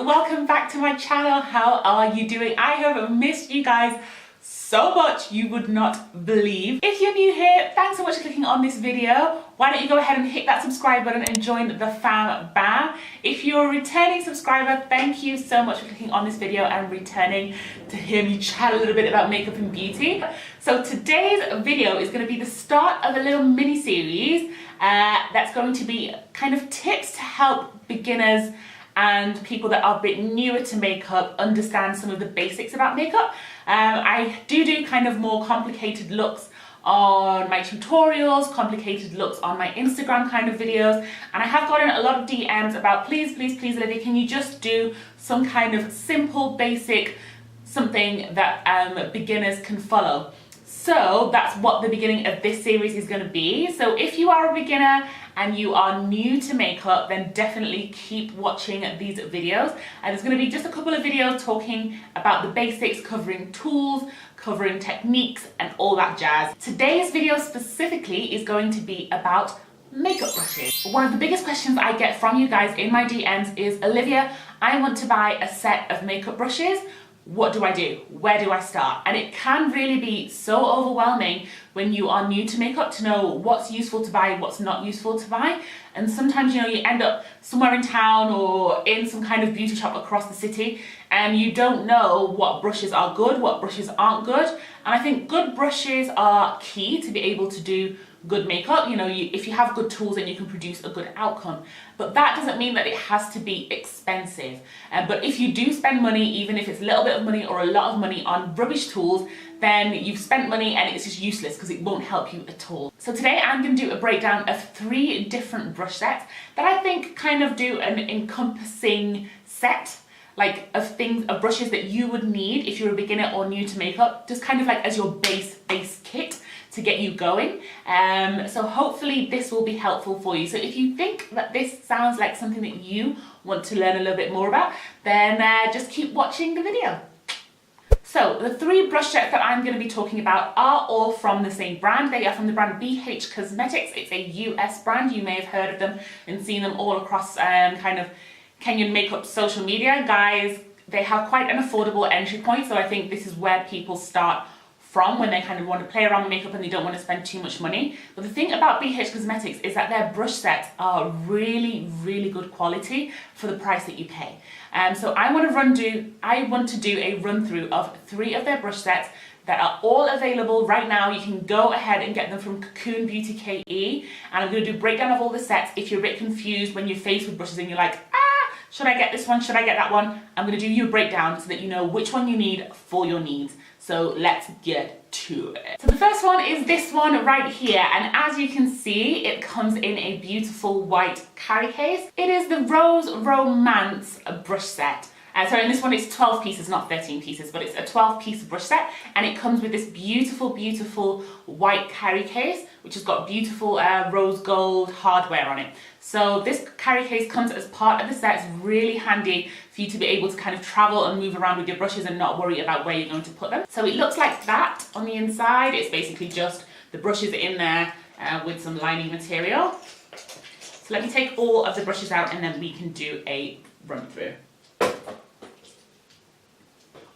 welcome back to my channel. How are you doing? I have missed you guys so much you would not believe. If you're new here, thanks so much for clicking on this video. Why don't you go ahead and hit that subscribe button and join the fam bam. If you're a returning subscriber, thank you so much for clicking on this video and returning to hear me chat a little bit about makeup and beauty. So today's video is going to be the start of a little mini series that's going to be kind of tips to help beginners and people that are a bit newer to makeup understand some of the basics about makeup. I do kind of more complicated looks on my tutorials, complicated looks on my Instagram kind of videos, and I have gotten a lot of DMs about please Olivia, can you just do some kind of simple basic something that beginners can follow. So that's what the beginning of this series is going to be. So if you are a beginner and you are new to makeup, then definitely keep watching these videos. And there's going to be just a couple of videos talking about the basics, covering tools, covering techniques and all that jazz. Today's video specifically is going to be about makeup brushes. One of the biggest questions I get from you guys in my DMs is, Olivia, I want to buy a set of makeup brushes. What do I do? Where do I start? And it can really be so overwhelming when you are new to makeup to know what's useful to buy, what's not useful to buy. And sometimes, you end up somewhere in town or in some kind of beauty shop across the city and you don't know what brushes are good, what brushes aren't good. And I think good brushes are key to be able to do good makeup. If you have good tools, then you can produce a good outcome. But that doesn't mean that it has to be expensive. But if you do spend money, even if it's a little bit of money or a lot of money on rubbish tools, then you've spent money and it's just useless because it won't help you at all. So today I'm going to do a breakdown of 3 different brush sets that I think kind of do an encompassing set of brushes that you would need if you're a beginner or new to makeup, just kind of like as your base kit to get you going. So hopefully this will be helpful for you. So if you think that this sounds like something that you want to learn a little bit more about, then just keep watching the video. So the 3 brush sets that I'm going to be talking about are all from the same brand. They are from the brand BH Cosmetics. It's a US brand. You may have heard of them and seen them all across kind of Kenyan makeup social media. Guys, they have quite an affordable entry point, so I think this is where people start from when they kind of want to play around with makeup and they don't want to spend too much money. But the thing about BH Cosmetics is that their brush sets are really good quality for the price that you pay. So I want to do a run through of 3 of their brush sets that are all available right now. You can go ahead and get them from Cocoon Beauty KE, and I'm going to do a breakdown of all the sets. If you're a bit confused when you're faced with brushes and you're like, should I get this one, should I get that one? I'm going to do you a breakdown so that you know which one you need for your needs. So let's get to it. So the first one is this one right here, and as you can see, it comes in a beautiful white carry case. It is the Rose Romance brush set. So in this one it's 12 pieces, not 13 pieces, but it's a 12-piece brush set, and it comes with this beautiful white carry case, which has got beautiful rose gold hardware on it. So this carry case comes as part of the set. It's really handy for you to be able to kind of travel and move around with your brushes and not worry about where you're going to put them. So it looks like that on the inside. It's basically just the brushes in there with some lining material. So let me take all of the brushes out and then we can do a run through.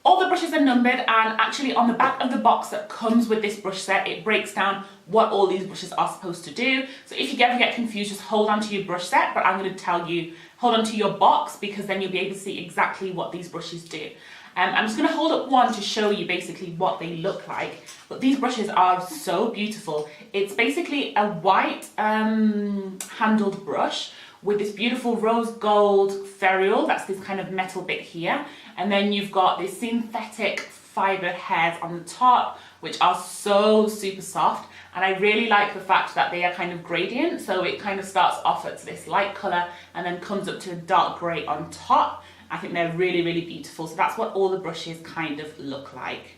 All the brushes are numbered, and actually on the back of the box that comes with this brush set, it breaks down what all these brushes are supposed to do. So if you ever get confused, just hold on to your brush set, but I'm going to tell you, hold on to your box, because then you'll be able to see exactly what these brushes do. I'm just going to hold up one to show you basically what they look like, but these brushes are so beautiful. It's basically a white handled brush with this beautiful rose gold ferrule, that's this kind of metal bit here, and then you've got these synthetic fibre hairs on the top, which are so super soft, and I really like the fact that they are kind of gradient, so it kind of starts off at this light colour and then comes up to a dark grey on top. I think they're really beautiful, so that's what all the brushes kind of look like.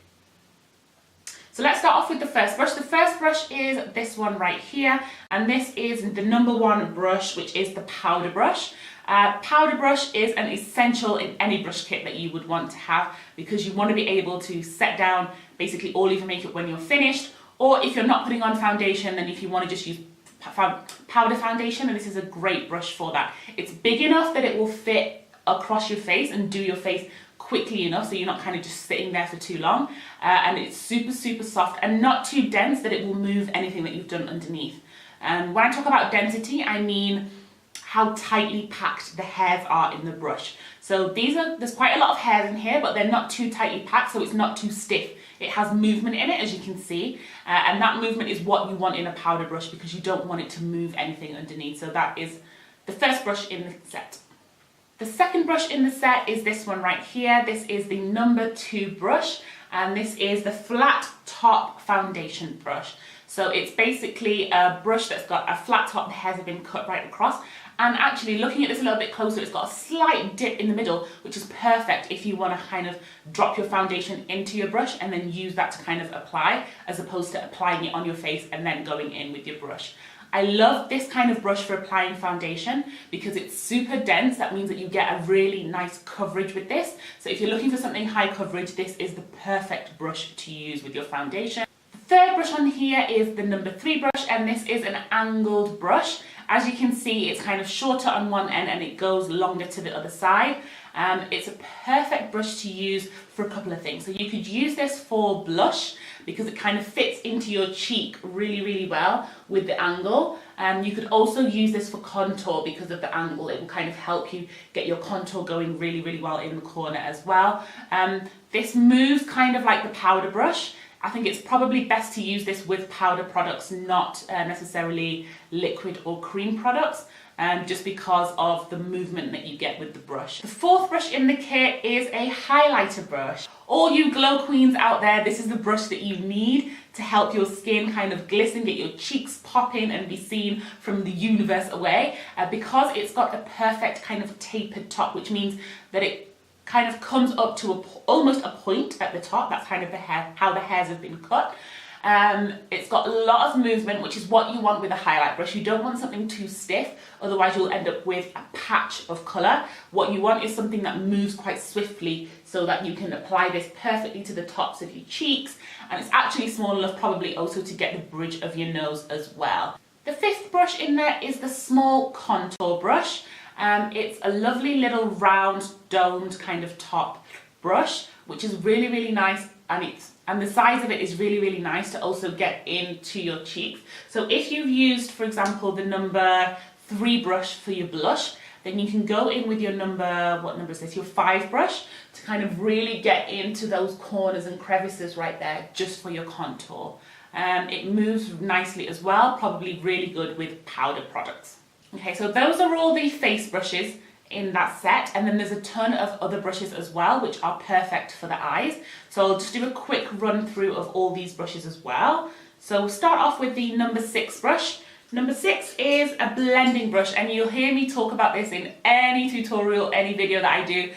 So let's start off with the first brush. The first brush is this one right here, and this is the #1 brush, which is the powder brush. Powder brush is an essential in any brush kit that you would want to have, because you want to be able to set down basically all of your makeup when you're finished, or if you're not putting on foundation, then if you want to just use powder foundation, and this is a great brush for that. It's big enough that it will fit across your face and do your face quickly enough so you're not kind of just sitting there for too long. And it's super, super soft and not too dense that it will move anything that you've done underneath. And when I talk about density, I mean how tightly packed the hairs are in the brush. So there's quite a lot of hairs in here, but they're not too tightly packed, so it's not too stiff. It has movement in it, as you can see, and that movement is what you want in a powder brush because you don't want it to move anything underneath. So that is the first brush in the set. The second brush in the set is this one right here. This is the number 2 brush, and this is the flat top foundation brush. So it's basically a brush that's got a flat top, the hairs have been cut right across. And actually looking at this a little bit closer, it's got a slight dip in the middle, which is perfect if you want to kind of drop your foundation into your brush and then use that to kind of apply, as opposed to applying it on your face and then going in with your brush. I love this kind of brush for applying foundation because it's super dense. That means that you get a really nice coverage with this. So if you're looking for something high coverage, this is the perfect brush to use with your foundation. The third brush on here is the number 3 brush, and this is an angled brush. As you can see, it's kind of shorter on one end and it goes longer to the other side. It's a perfect brush to use for a couple of things. So you could use this for blush because it kind of fits into your cheek really, really well with the angle. You could also use this for contour because of the angle. It will kind of help you get your contour going really, really well in the corner as well. This moves kind of like the powder brush. I think it's probably best to use this with powder products, not necessarily liquid or cream products, just because of the movement that you get with the brush. The fourth brush in the kit is a highlighter brush. All you glow queens out there, this is the brush that you need to help your skin kind of glisten, get your cheeks popping and be seen from the universe away, because it's got a perfect kind of tapered top, which means that it kind of comes up to almost a point at the top. That's kind of how the hairs have been cut. It's got a lot of movement, which is what you want with a highlight brush. You don't want something too stiff, otherwise you'll end up with a patch of colour. What you want is something that moves quite swiftly so that you can apply this perfectly to the tops of your cheeks, and it's actually small enough probably also to get the bridge of your nose as well. The fifth brush in there is the small contour brush. It's a lovely little round domed kind of top brush, which is really, really nice, and the size of it is really, really nice to also get into your cheeks. So if you've used, for example, the number 3 brush for your blush, then you can go in with your what number is this, your 5 brush, to kind of really get into those corners and crevices right there, just for your contour. It moves nicely as well, probably really good with powder products. Okay, so those are all the face brushes in that set, and then there's a ton of other brushes as well which are perfect for the eyes. So I'll just do a quick run through of all these brushes as well. So we'll start off with the number 6 brush. Number 6 is a blending brush, and you'll hear me talk about this in any tutorial, any video that I do.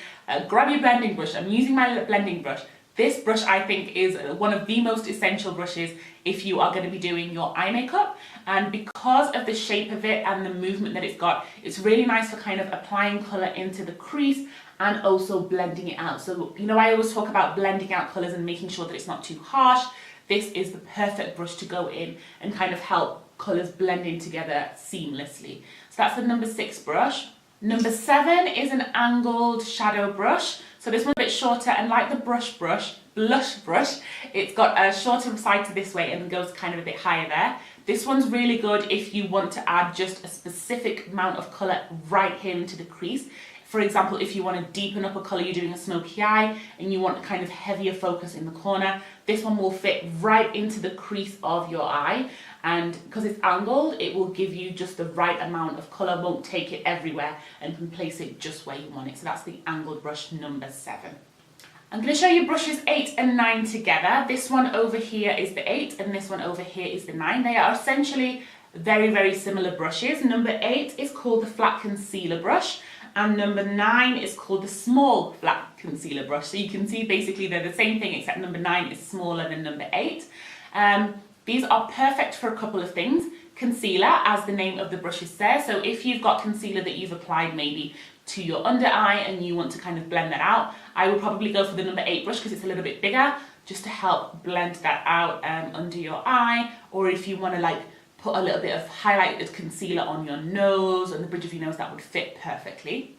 Grab your blending brush. I'm using my blending brush. This brush, I think, is one of the most essential brushes if you are going to be doing your eye makeup, and because of the shape of it and the movement that it's got, it's really nice for kind of applying colour into the crease and also blending it out. So, you know, I always talk about blending out colours and making sure that it's not too harsh. This is the perfect brush to go in and kind of help colours blend in together seamlessly. So that's the number 6 brush. Number 7 is an angled shadow brush. So this one's a bit shorter, and like the blush brush, it's got a shorter side to this way and goes kind of a bit higher there. This one's really good if you want to add just a specific amount of colour right here into the crease. For example, if you want to deepen up a colour, you're doing a smoky eye and you want a kind of heavier focus in the corner, this one will fit right into the crease of your eye, and because it's angled, it will give you just the right amount of colour, won't take it everywhere, and can place it just where you want it. So that's the angled brush number 7. I'm going to show you brushes 8 and 9 together. This one over here is the 8 and this one over here is the 9. They are essentially very, very similar brushes. Number 8 is called the flat concealer brush, and number 9 is called the small flat concealer brush. So you can see basically they're the same thing, except number 9 is smaller than number 8. These are perfect for a couple of things. Concealer, as the name of the brush says. So if you've got concealer that you've applied maybe to your under eye and you want to kind of blend that out, I would probably go for the number 8 brush because it's a little bit bigger, just to help blend that out under your eye. Or if you want to like put a little bit of highlighted concealer on your nose and the bridge of your nose, that would fit perfectly.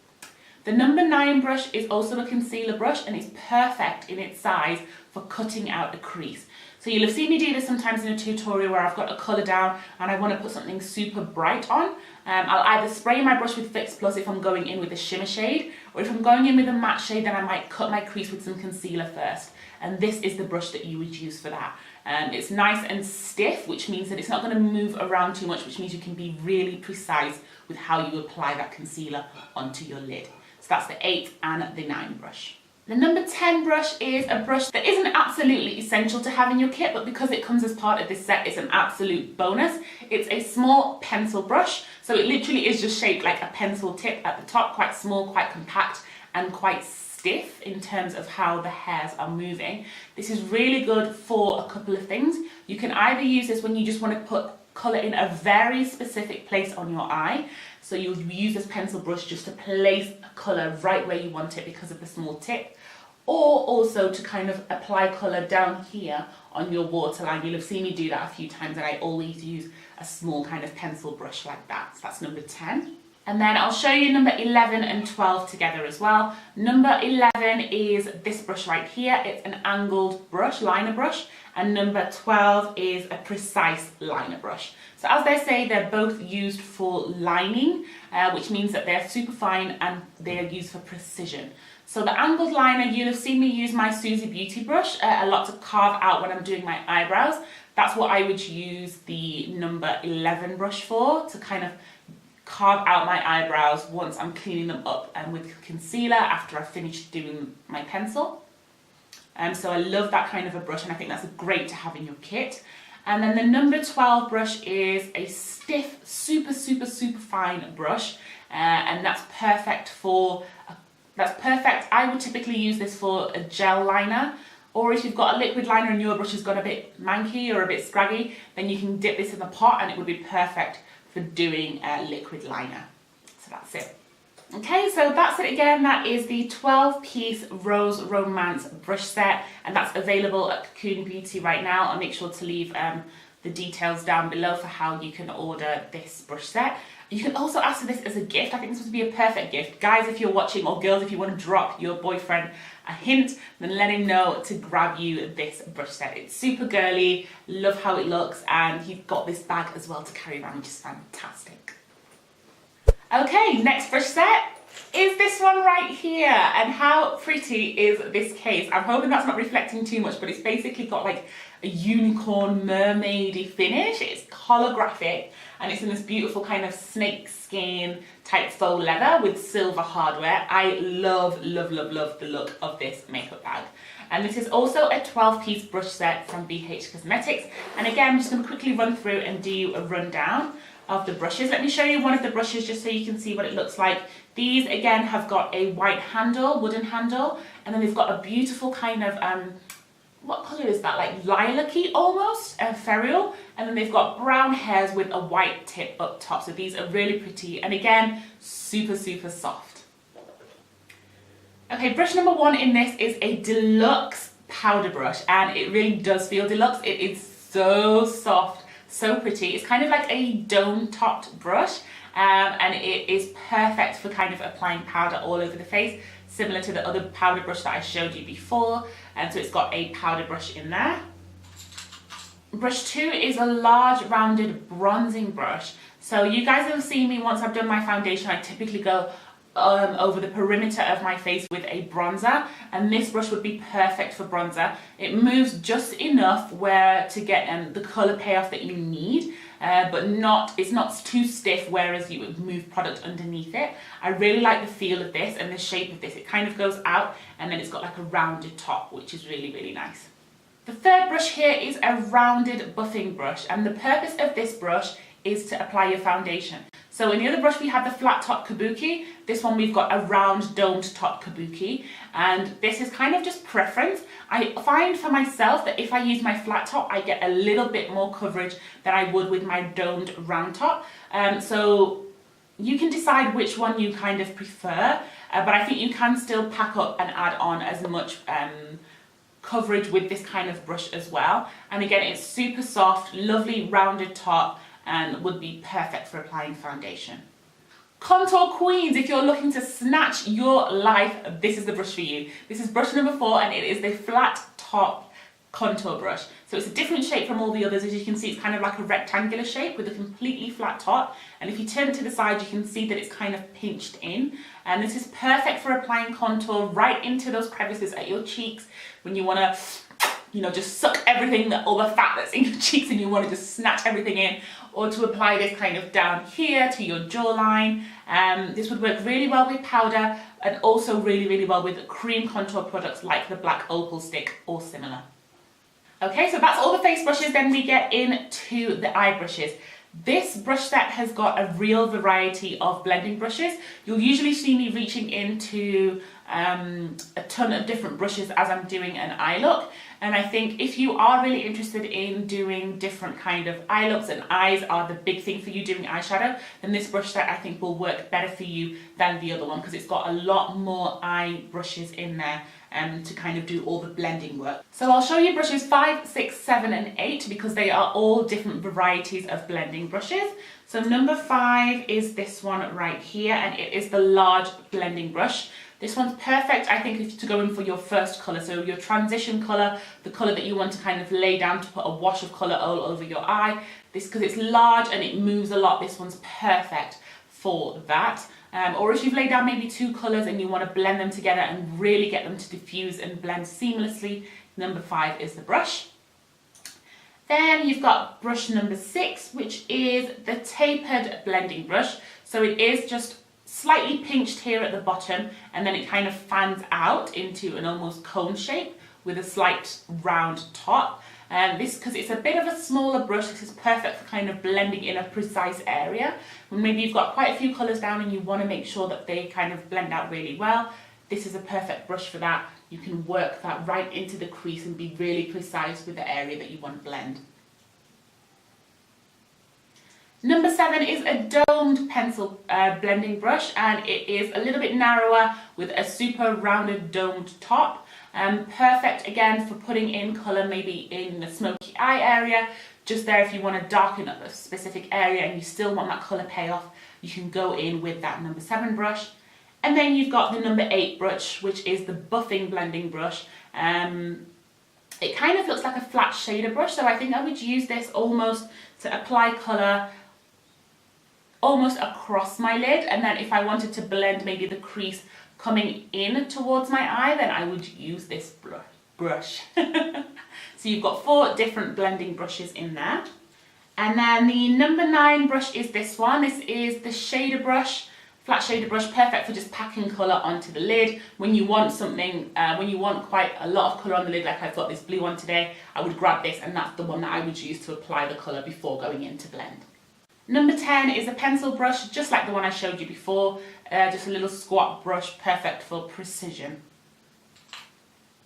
The number 9 brush is also a concealer brush and it's perfect in its size for cutting out a crease. So you'll have seen me do this sometimes in a tutorial where I've got a colour down and I want to put something super bright on. I'll either spray my brush with Fix Plus if I'm going in with a shimmer shade, or if I'm going in with a matte shade, then I might cut my crease with some concealer first. And this is the brush that you would use for that. It's nice and stiff, which means that it's not going to move around too much, which means you can be really precise with how you apply that concealer onto your lid. So that's the 8 and the 9 brush. The number 10 brush is a brush that isn't absolutely essential to have in your kit, but because it comes as part of this set, it's an absolute bonus. It's a small pencil brush, so it literally is just shaped like a pencil tip at the top, quite small, quite compact, and quite stiff in terms of how the hairs are moving. This is really good for a couple of things. You can either use this when you just want to put colour in a very specific place on your eye. So you'll use this pencil brush just to place a colour right where you want it because of the small tip. Or also to kind of apply colour down here on your waterline. You'll have seen me do that a few times, and I always use a small kind of pencil brush like that. So that's number 10. And then I'll show you number 11 and 12 together as well. Number 11 is this brush right here. It's an angled brush, liner brush. And number 12 is a precise liner brush. So as they say, they're both used for lining, which means that they're super fine and they're used for precision. So the angled liner, you'll have seen me use my Susie Beauty brush a lot to carve out when I'm doing my eyebrows. That's what I would use the number 11 brush for, to kind of carve out my eyebrows once I'm cleaning them up with concealer after I've finished doing my pencil. So I love that kind of a brush, and I think that's great to have in your kit. And then the number 12 brush is a stiff, super fine brush, and that's perfect for, I would typically use this for a gel liner, or if you've got a liquid liner and your brush has got a bit manky or a bit scraggy, then you can dip this in the pot and it would be perfect for doing a liquid liner. So that's it. Okay, so that's it again. That is the 12-piece Rose Romance brush set, and that's available at Cocoon Beauty right now. I'll make sure to leave the details down below for how you can order this brush set. You can also ask for this as a gift. I think this would be a perfect gift. Guys, if you're watching, or girls, if you want to drop your boyfriend a hint, then let him know to grab you this brush set. It's super girly, love how it looks, and you've got this bag as well to carry around, which is fantastic. Okay, next brush set is this one right here, and how pretty is this case? I'm hoping that's not reflecting too much, but it's basically got like a unicorn mermaidy finish. It's holographic and it's in this beautiful kind of snake skin type faux leather with silver hardware. I love the look of this makeup bag. And this is also a 12-piece brush set from BH Cosmetics. And again, I'm just going to quickly run through and do a rundown of the brushes. Let me show you one of the brushes just so you can see what it looks like. These again have got a white handle, wooden handle, and then they've got a beautiful kind of what colour is that, like lilac-y almost, ferulic, and then they've got brown hairs with a white tip up top. So these are really pretty, and again, super soft. Okay, brush number 1 in this is a deluxe powder brush, and it really does feel deluxe. It is so soft, so pretty. It's kind of like a dome-topped brush, and it is perfect for kind of applying powder all over the face, similar to the other powder brush that I showed you before. And so it's got a powder brush in there. Brush 2 is a large rounded bronzing brush. So you guys have seen me once I've done my foundation, I typically go over the perimeter of my face with a bronzer, and this brush would be perfect for bronzer. It moves just enough where to get the colour payoff that you need, but it's not too stiff, whereas you would move product underneath it. I really like the feel of this and the shape of this. It kind of goes out and then it's got like a rounded top, which is really nice. The third brush here is a rounded buffing brush, and the purpose of this brush is to apply your foundation. So in the other brush we have the flat top kabuki, this one we've got a round domed top kabuki, and this is kind of just preference. I find for myself that if I use my flat top, I get a little bit more coverage than I would with my domed round top. So you can decide which one you kind of prefer, but I think you can still pack up and add on as much coverage with this kind of brush as well. And again, it's super soft, lovely rounded top, and would be perfect for applying foundation. Contour queens, if you're looking to snatch your life, this is the brush for you. This is brush number 4 and it is the flat top contour brush. So it's a different shape from all the others. As you can see, it's kind of like a rectangular shape with a completely flat top. And if you turn it to the side, you can see that it's kind of pinched in. And this is perfect for applying contour right into those crevices at your cheeks when you want to, you know, just suck everything, all the fat that's in your cheeks, and you want to just snatch everything in, or to apply this kind of down here to your jawline. This would work really well with powder and also really, really well with cream contour products like the black opal stick or similar. Okay, so that's all the face brushes. Then we get into the eye brushes. This brush set has got a real variety of blending brushes. You'll usually see me reaching into a ton of different brushes as I'm doing an eye look. And I think if you are really interested in doing different kind of eye looks, and eyes are the big thing for you doing eyeshadow, then this brush set I think will work better for you than the other one, because it's got a lot more eye brushes in there to kind of do all the blending work. So I'll show you brushes 5, 6, 7 and 8 because they are all different varieties of blending brushes. So number 5 is this one right here, and it is the large blending brush. This one's perfect, I think, to go in for your first colour, so your transition colour, the colour that you want to kind of lay down to put a wash of colour all over your eye. This, because it's large and it moves a lot, this one's perfect for that. Or if you've laid down maybe 2 colours and you want to blend them together and really get them to diffuse and blend seamlessly, number 5 is the brush. Then you've got brush number 6, which is the tapered blending brush. So it is just slightly pinched here at the bottom, and then it kind of fans out into an almost cone shape with a slight round top. This, because it's a bit of a smaller brush, this is perfect for kind of blending in a precise area. When maybe you've got quite a few colours down and you want to make sure that they kind of blend out really well, this is a perfect brush for that. You can work that right into the crease and be really precise with the area that you want to blend. Number 7 is a domed pencil blending brush, and it is a little bit narrower with a super rounded domed top. Perfect again for putting in colour maybe in the smoky eye area, just there if you want to darken up a specific area and you still want that colour payoff, you can go in with that number 7 brush. And then you've got the number 8 brush, which is the buffing blending brush. It kind of looks like a flat shader brush, so I think I would use this almost to apply colour almost across my lid, and then if I wanted to blend maybe the crease coming in towards my eye, then I would use this brush. So you've got 4 different blending brushes in there. And then the number 9 brush is this one. This is the shader brush, flat shader brush, perfect for just packing colour onto the lid. When you want something, when you want quite a lot of colour on the lid, like I've got this blue one today, I would grab this, and that's the one that I would use to apply the colour before going in to blend. Number 10 is a pencil brush, just like the one I showed you before, just a little squat brush, perfect for precision.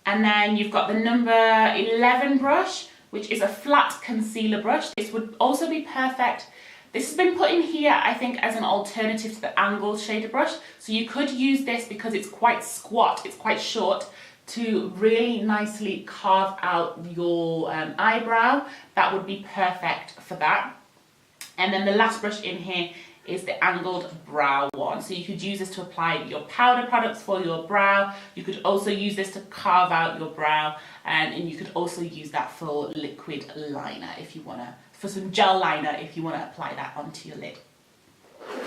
And then you've got the number 11 brush, which is a flat concealer brush. This would also be perfect. This has been put in here, I think, as an alternative to the angled shader brush. So you could use this because it's quite squat, it's quite short, to really nicely carve out your eyebrow. That would be perfect for that. And then the last brush in here is the angled brow one. So you could use this to apply your powder products for your brow. You could also use this to carve out your brow, and you could also use that for liquid liner if you want to, for some gel liner if you want to apply that onto your lid.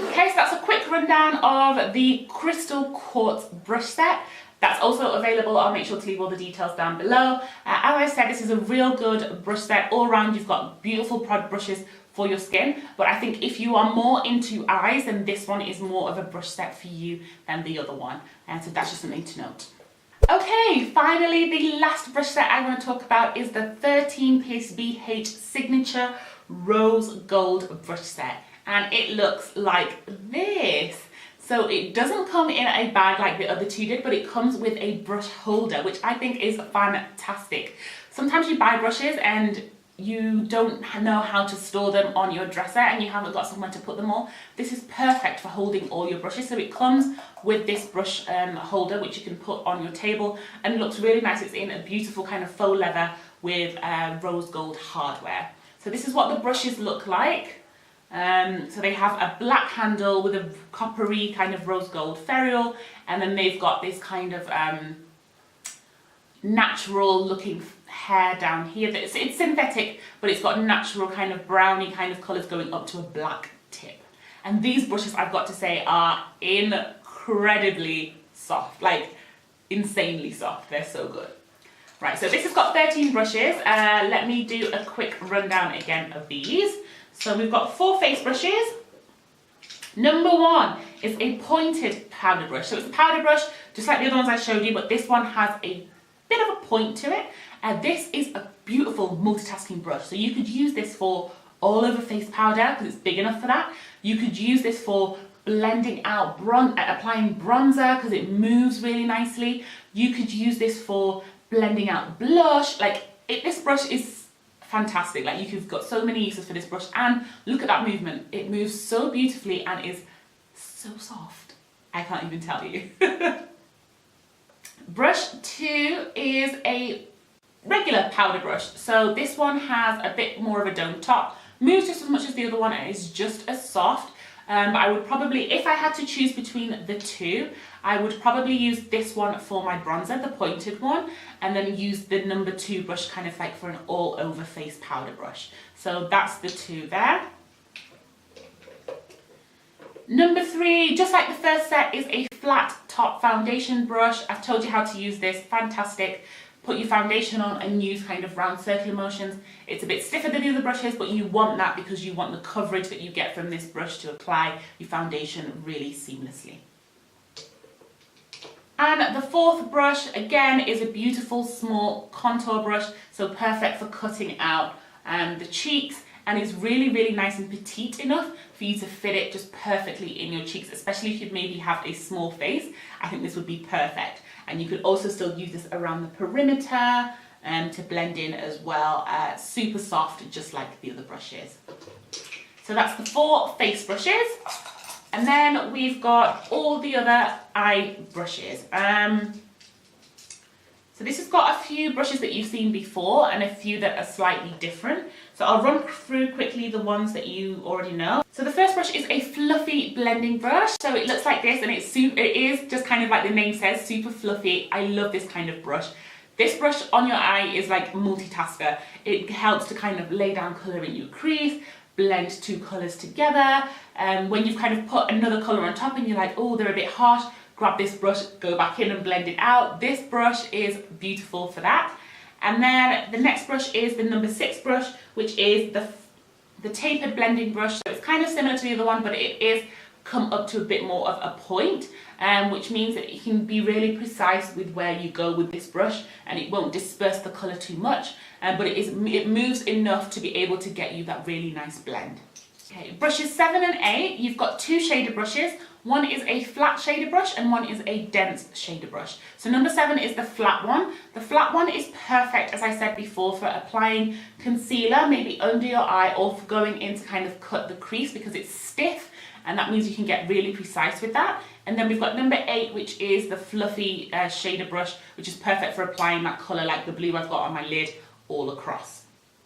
Okay, so that's a quick rundown of the Crystal Quartz brush set. That's also available. I'll make sure to leave all the details down below. As I said, this is a real good brush set. All around, you've got beautiful brushes for your skin, but I think if you are more into eyes, then this one is more of a brush set for you than the other one, and so that's just something to note. Okay, finally the last brush set I want to talk about is the 13-piece BH Signature Rose Gold brush set, and it looks like this. So it doesn't come in a bag like the other 2 did, but it comes with a brush holder, which I think is fantastic. Sometimes you buy brushes and you don't know how to store them on your dresser and you haven't got somewhere to put them all. This is perfect for holding all your brushes. So it comes with this brush holder, which you can put on your table, and it looks really nice. It's in a beautiful kind of faux leather with rose gold hardware. So this is what the brushes look like. So they have a black handle with a coppery kind of rose gold ferrule, and then they've got this kind of natural looking hair down here. It's synthetic, but it's got natural kind of browny kind of colours going up to a black tip. And these brushes, I've got to say, are incredibly soft, like insanely soft. They're so good. Right, so this has got 13 brushes. Let me do a quick rundown again of these. So we've got 4 face brushes. Number 1 is a pointed powder brush. So it's a powder brush, just like the other ones I showed you, but this one has a bit of a point to it. This is a beautiful multitasking brush. So you could use this for all over face powder because it's big enough for that. You could use this for blending out, applying bronzer because it moves really nicely. You could use this for blending out blush. This brush is fantastic. Like, you've got so many uses for this brush, and look at that movement. It moves so beautifully and is so soft. I can't even tell you. Brush 2 is a regular powder brush. So this one has a bit more of a dome top, moves just as much as the other one, and is just as soft. But I would probably, if I had to choose between the two, I would probably use this one for my bronzer, the pointed one, and then use the number 2 brush kind of like for an all over face powder brush. So that's the 2 there. Number 3, just like the first set, is a flat top foundation brush. I've told you how to use this, fantastic. Put your foundation on and use kind of round circular motions. It's a bit stiffer than the other brushes, but you want that because you want the coverage that you get from this brush to apply your foundation really seamlessly. And the 4th brush, again, is a beautiful small contour brush, so perfect for cutting out the cheeks, and is really, really nice and petite enough for you to fit it just perfectly in your cheeks, especially if you maybe have a small face. I think this would be perfect. And you could also still use this around the perimeter to blend in as well. Super soft, just like the other brushes. So that's the 4 face brushes. And then we've got all the other eye brushes. So this has got a few brushes that you've seen before and a few that are slightly different. So I'll run through quickly the ones that you already know. So the first brush is a fluffy blending brush. So it looks like this, and it is just kind of like the name says, super fluffy. I love this kind of brush. This brush on your eye is like multitasker. It helps to kind of lay down colour in your crease, blend 2 colours together. When you've kind of put another colour on top and you're like, oh, they're a bit harsh, grab this brush, go back in and blend it out. This brush is beautiful for that. And then the next brush is the number 6 brush, which is the tapered blending brush. So it's kind of similar to the other one, but it is come up to a bit more of a point, which means that you can be really precise with where you go with this brush, and it won't disperse the colour too much, but it moves enough to be able to get you that really nice blend. Okay, brushes 7 and 8, you've got 2 shader brushes. One is a flat shader brush and one is a dense shader brush. So number 7 is the flat one. The flat one is perfect, as I said before, for applying concealer, maybe under your eye, or for going in to kind of cut the crease because it's stiff, and that means you can get really precise with that. And then we've got number 8, which is the fluffy shader brush, which is perfect for applying that colour like the blue I've got on my lid all across.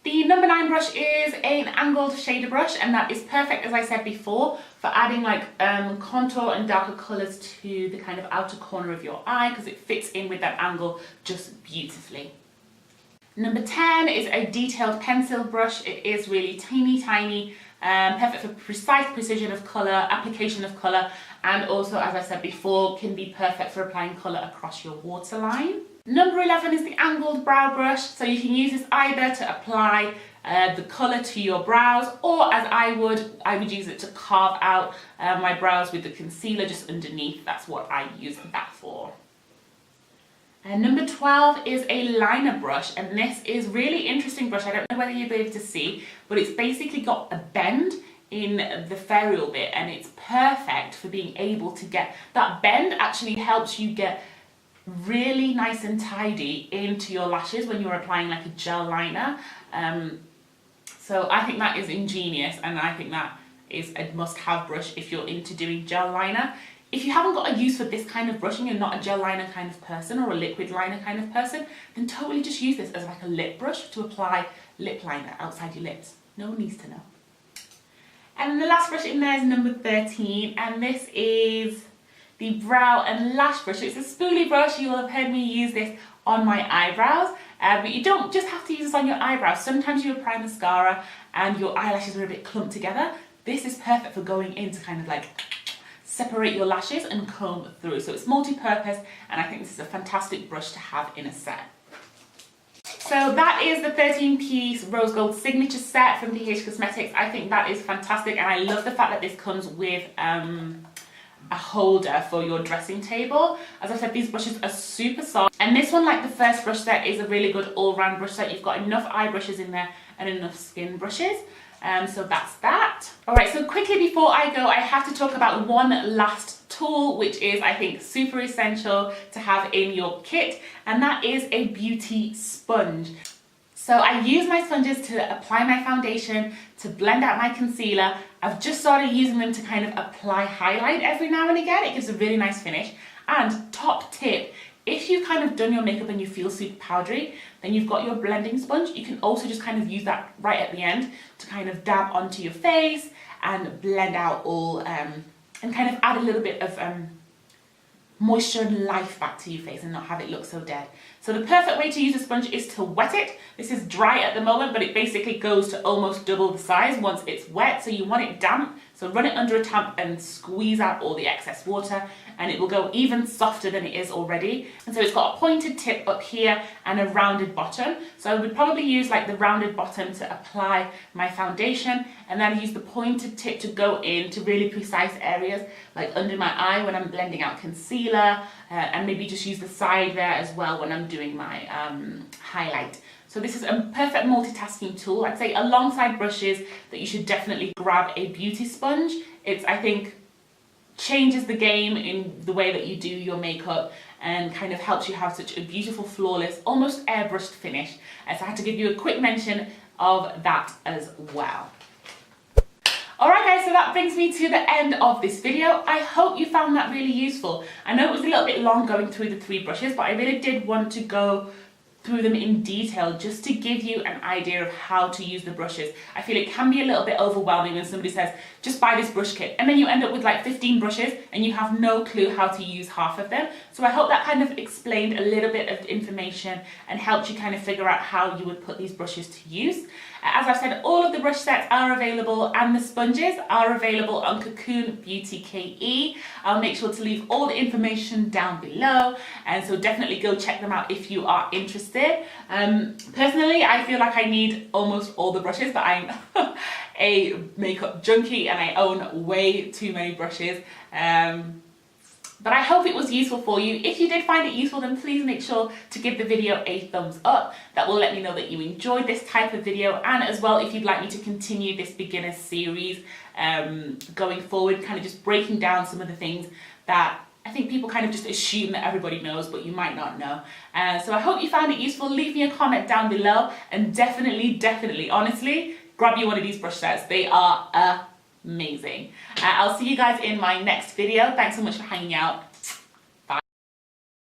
The number 9 brush is an angled shader brush, and that is perfect, as I said before, for adding like contour and darker colours to the kind of outer corner of your eye, because it fits in with that angle just beautifully. Number 10 is a detailed pencil brush. It is really tiny, perfect for precise precision of colour, application of colour, and also, as I said before, can be perfect for applying colour across your waterline. Number 11 is the angled brow brush, so you can use this either to apply the colour to your brows, or as I would use it to carve out my brows with the concealer just underneath. That's what I use that for. And number 12 is a liner brush, and this is really interesting brush. I don't know whether you'll be able to see, but it's basically got a bend in the ferrule bit, and it's perfect for being able to get that bend. Actually helps you get really nice and tidy into your lashes when you're applying like a gel liner. So I think that is ingenious, and I think that is a must-have brush if you're into doing gel liner. If you haven't got a use for this kind of brush and you're not a gel liner kind of person or a liquid liner kind of person, then totally just use this as like a lip brush to apply lip liner outside your lips. No one needs to know. And then the last brush in there is number 13, and this is the brow and lash brush. It's a spoolie brush. You will have heard me use this on my eyebrows, but you don't just have to use this on your eyebrows. Sometimes you apply mascara and your eyelashes are a bit clumped together. This is perfect for going in to kind of like separate your lashes and comb through. So it's multi-purpose, and I think this is a fantastic brush to have in a set. So that is the 13-piece rose gold signature set from DH Cosmetics. I think that is fantastic, and I love the fact that this comes with a holder for your dressing table. As I said, these brushes are super soft, and this one, like the first brush set, is a really good all-round brush set. You've got enough eye brushes in there and enough skin brushes. So that's that. All right, so quickly before I go, I have to talk about one last tool, which is, I think, super essential to have in your kit, and that is a beauty sponge. So I use my sponges to apply my foundation, to blend out my concealer. I've just started using them to kind of apply highlight every now and again. It gives a really nice finish. And top tip, if you've kind of done your makeup and you feel super powdery, then you've got your blending sponge. You can also just kind of use that right at the end to kind of dab onto your face and blend out all, and kind of add a little bit of moisture and life back to your face and not have it look so dead. So the perfect way to use a sponge is to wet it. This is dry at the moment, but it basically goes to almost double the size once it's wet. So you want it damp. So run it under a tap and squeeze out all the excess water, and it will go even softer than it is already. And so it's got a pointed tip up here and a rounded bottom. So I would probably use like the rounded bottom to apply my foundation, and then use the pointed tip to go in to really precise areas like under my eye when I'm blending out concealer, and maybe just use the side there as well when I'm doing my highlight. So this is a perfect multitasking tool. I'd say alongside brushes that you should definitely grab a beauty sponge. It's, I think, changes the game in the way that you do your makeup and kind of helps you have such a beautiful, flawless, almost airbrushed finish. So I had to give you a quick mention of that as well. Alright guys, so that brings me to the end of this video. I hope you found that really useful. I know it was a little bit long going through the 3 brushes, but I really did want to go through them in detail just to give you an idea of how to use the brushes. I feel it can be a little bit overwhelming when somebody says, just buy this brush kit, and then you end up with like 15 brushes and you have no clue how to use half of them. So I hope that kind of explained a little bit of information and helped you kind of figure out how you would put these brushes to use. As I've said, all of the brush sets are available and the sponges are available on Cocoon Beauty KE. I'll make sure to leave all the information down below, and so definitely go check them out if you are interested. Personally, I feel like I need almost all the brushes, but I'm a makeup junkie and I own way too many brushes. But I hope it was useful for you. If you did find it useful, then please make sure to give the video a thumbs up. That will let me know that you enjoyed this type of video, and as well, if you'd like me to continue this beginner series going forward, kind of just breaking down some of the things that I think people kind of just assume that everybody knows, but you might not know. So I hope you found it useful. Leave me a comment down below, and definitely, honestly, grab you one of these brush sets. They are amazing. I'll see you guys in my next video. Thanks so much for hanging out.